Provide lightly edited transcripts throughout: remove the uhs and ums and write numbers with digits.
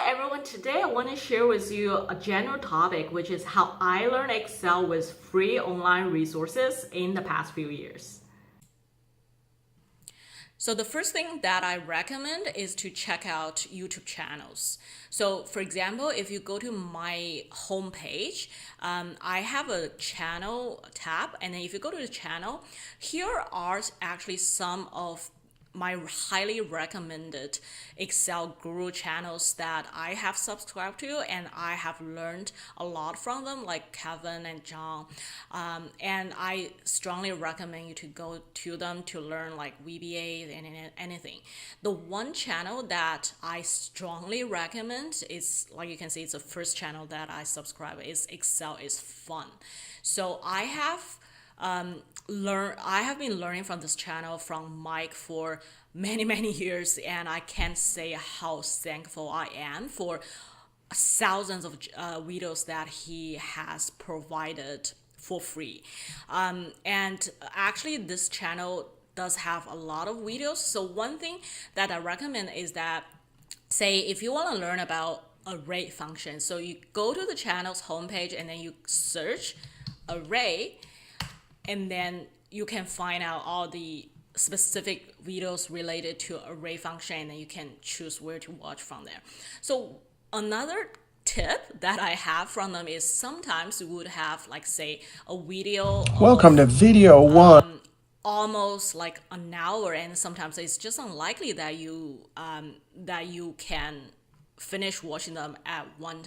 everyone. Today I want to share with you a general topic, which is how I learned Excel with free online resources in the past few years. So the first thing that I recommend is to check out YouTube channels. So for example, if you go to my homepage, I have a channel tab, and then if you go to the channel, here are actually some of my highly recommended Excel guru channels that I have subscribed to, and I have learned a lot from them, like Kevin and John. And I strongly recommend you to go to them to learn like VBA and anything. The one channel that I strongly recommend is, like you can see, it's the first channel that I subscribe, is Excel is Fun. So I have been learning from this channel from Mike for many years, and I can't say how thankful I am for thousands of videos that he has provided for free. And actually this channel does have a lot of videos. So one thing that I recommend is that, say if you want to learn about array function, so you go to the channel's homepage and then you search array, and then you can find out all the specific videos related to array function, and then you can choose where to watch from there. So another tip that I have from them is sometimes you would have, like, say a video. Welcome to video one. Almost like an hour, and sometimes it's just unlikely that you can finish watching them at one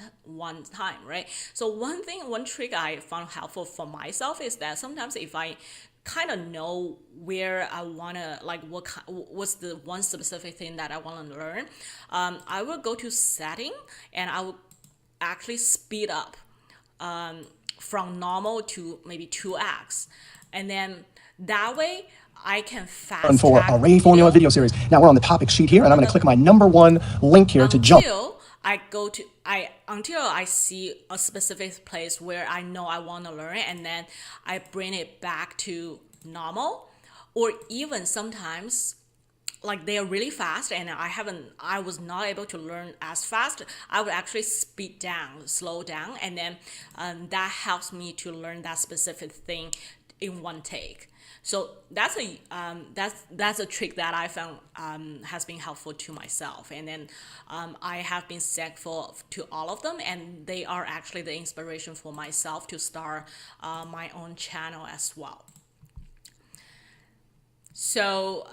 time, right? So one trick I found helpful for myself is that sometimes if I kind of know where I want to, like what's the one specific thing that I want to learn, I will go to setting and I will actually speed up from normal to maybe 2x, and then that way I can fast for track array formula video series. Now we're on the topic sheet here, and I'm going to click my number one link here to jump. Until I see a specific place where I know I want to learn it, and then I bring it back to normal. Or even sometimes, like, they are really fast and I was not able to learn as fast, I would actually slow down, and then that helps me to learn that specific thing in one take. So that's a trick that I found has been helpful to myself, and then I have been thankful to all of them, and they are actually the inspiration for myself to start my own channel as well. So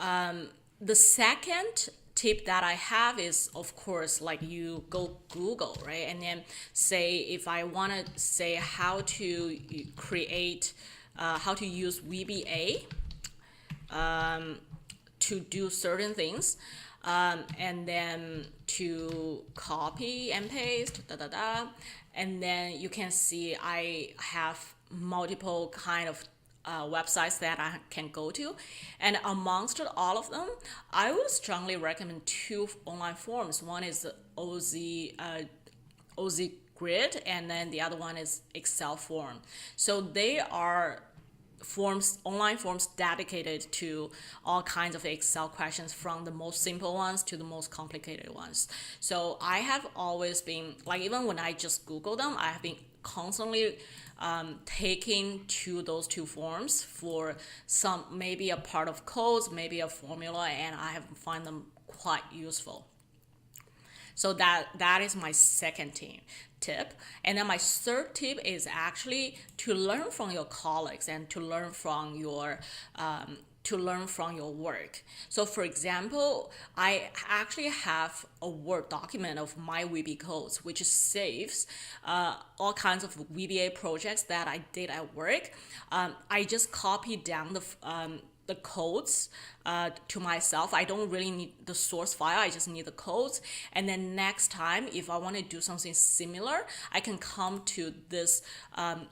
the second tip that I have is, of course, like, you go Google, right? And then say if I want to say how to create how to use VBA to do certain things, and then to copy and paste, and then you can see I have multiple kind of websites that I can go to, and amongst all of them, I would strongly recommend two online forums. One is the OZ Grid, and then the other one is Excel Forum. So they are online forms dedicated to all kinds of Excel questions, from the most simple ones to the most complicated ones. So I have always been, like, even when I just Google them, I have been constantly taking to those two forms for some, maybe a part of codes, maybe a formula, and I have found them quite useful. So that is my second tip. And then my third tip is actually to learn from your colleagues and to learn from your work. So for example, I actually have a Word document of my VB codes, which saves all kinds of VBA projects that I did at work. I just copied down the codes to myself. I don't really need the source file, I just need the codes. And then next time, if I want to do something similar, I can come to this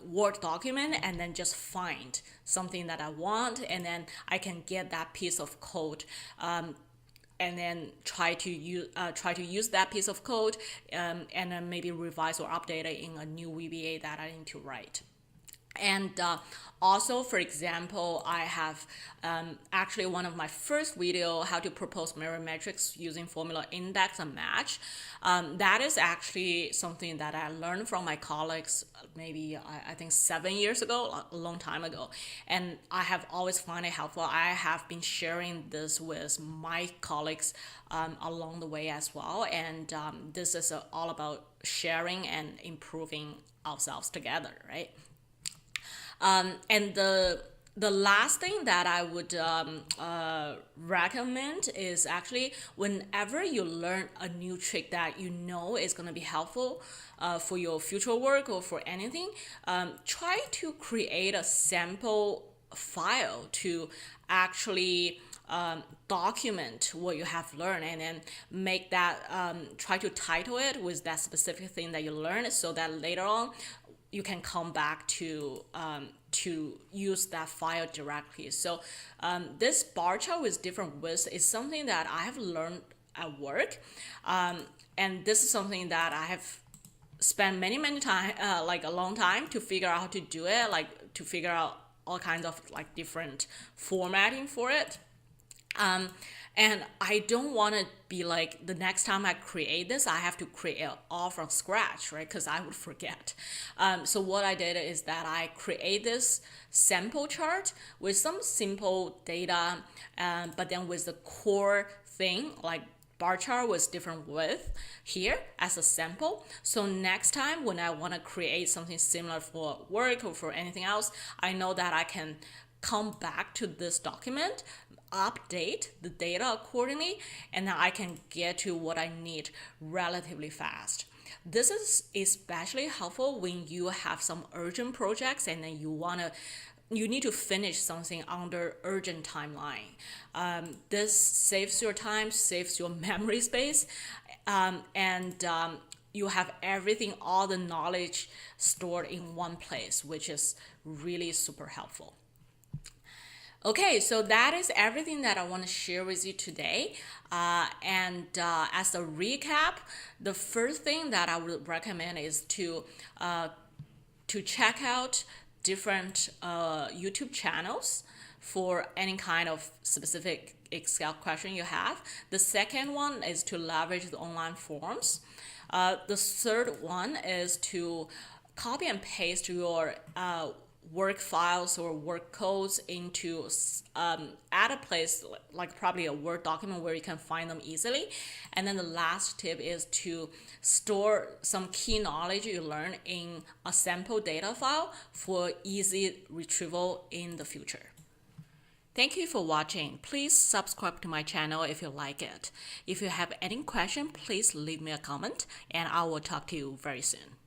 Word document and then just find something that I want, and then I can get that piece of code, and then try to use that piece of code, and then maybe revise or update it in a new VBA that I need to write. And also, for example, I have actually one of my first video, how to propose mirror matrix using formula index and match. That is actually something that I learned from my colleagues maybe I think 7 years ago, a long time ago. And I have always found it helpful. I have been sharing this with my colleagues along the way as well. And this is all about sharing and improving ourselves together, right? And the last thing that I would recommend is actually whenever you learn a new trick that you know is going to be helpful for your future work or for anything, try to create a sample file to actually document what you have learned, and then make that try to title it with that specific thing that you learned, so that later on you can come back to use that file directly. So this bar chart with different widths is something that I have learned at work, and this is something that I have spent many time, like a long time, to figure out how to do it, like to figure out all kinds of like different formatting for it. And I don't want to be like, the next time I create this, I have to create it all from scratch, right? Because I would forget. So what I did is that I create this sample chart with some simple data, but then with the core thing, like bar chart with different width here as a sample. So next time when I want to create something similar for work or for anything else, I know that I can come back to this document, update the data accordingly, and then I can get to what I need relatively fast. This is especially helpful when you have some urgent projects and then you need to finish something under urgent timeline. This saves your time, saves your memory space, and you have everything, all the knowledge stored in one place, which is really super helpful. Okay, so that is everything that I want to share with you today. And as a recap, the first thing that I would recommend is to check out different YouTube channels for any kind of specific Excel question you have. The second one is to leverage the online forums. The third one is to copy and paste your work files or work codes into at a place like probably a Word document where you can find them easily. And then the last tip is to store some key knowledge you learn in a sample data file for easy retrieval in the future. Thank you for watching. Please subscribe to my channel if you like it. If you have any question, please leave me a comment and I will talk to you very soon.